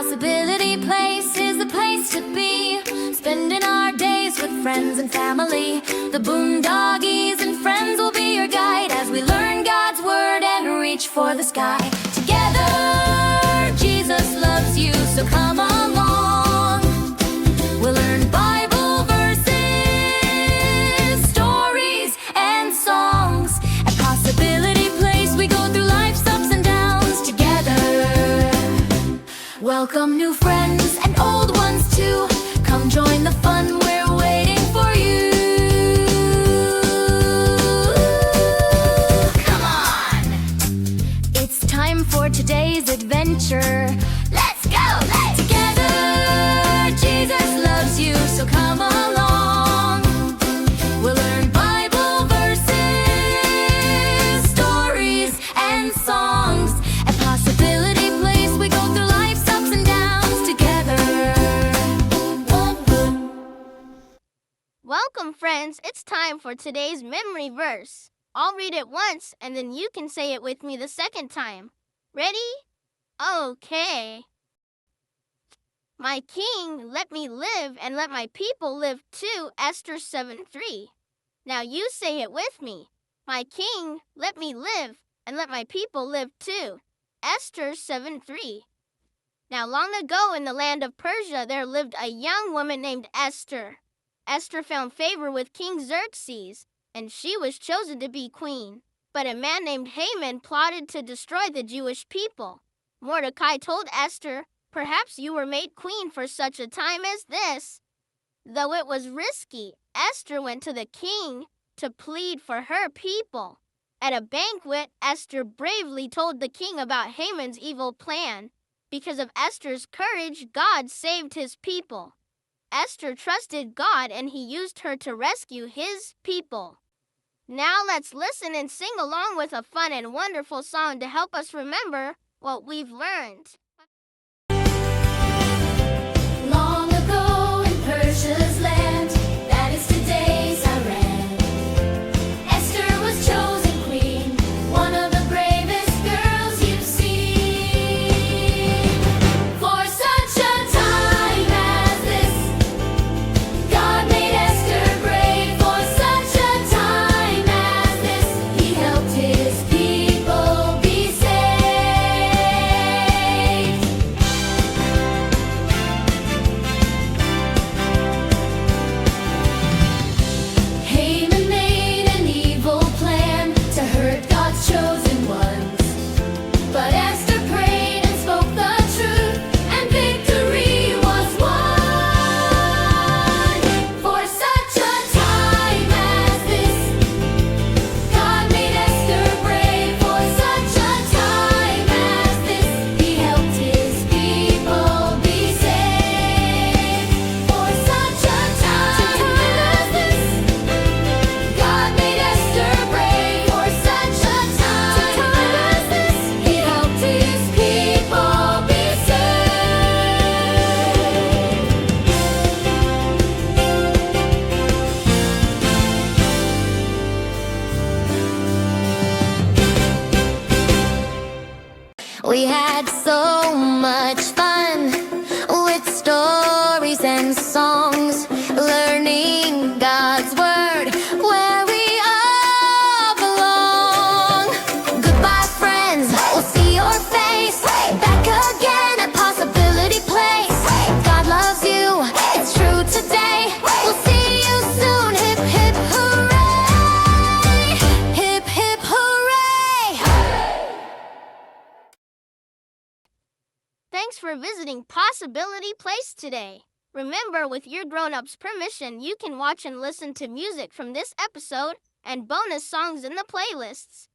Possibility Place is the place to be, spending our days with friends and family. The Boondoggies and friends will be your guide as we learn God's word and reach for the sky. Together, Jesus loves you, so come along. We'll learn Bible verses, stories, and songs. At Possibility Place, we go through life's ups and downs together. Welcome new friends and old ones too. Come join the fun, we're waiting for you. Come on! It's time for today's adventure. Let's go! Let's together! Jesus loves you, so come along. We'll learn Bible verses, stories, and songs. At Possibility Place, we go through life's ups and downs together. Welcome, friends. It's time for today's memory verse. I'll read it once, and then you can say it with me the second time. Ready? Okay. My king, let me live, and let my people live too. Esther 7:3. Now you say it with me. My king, let me live, and let my people live too. Esther 7:3. Now long ago in the land of Persia there lived a young woman named Esther. Esther found favor with King Xerxes, and she was chosen to be queen. But a man named Haman plotted to destroy the Jewish people. Mordecai told Esther, "Perhaps you were made queen for such a time as this." Though it was risky, Esther went to the king to plead for her people. At a banquet, Esther bravely told the king about Haman's evil plan. Because of Esther's courage, God saved his people. Esther trusted God, and he used her to rescue his people. Now let's listen and sing along with a fun and wonderful song to help us remember what we've learned. Long ago in Persia's land, that is today's Iran, Esther was chosen queen, one of the bravest girls you've seen. For such a time as this, God made Esther brave. For such a time as this, he helped his people be saved. Haman made an evil plan to hurt God's chosen ones. But Esther prayed and spoke the truth, and victory was won. For such a time as this, God made Esther brave. For such a time as this, he helped his people be saved. For such a time as this, God made Esther brave. For such a time as this, he helped his people be saved. We had so much fun with stories and songs, learning God's word where we all belong. Goodbye, friends, we'll see your face back again at Possibility Place. God loves you, it's true today. We'll see you soon. Hip, hip, hooray! Hip, hip, hooray! Thanks for visiting Possibility Place today. Remember, with your grown-ups' permission, you can watch and listen to music from this episode and bonus songs in the playlists.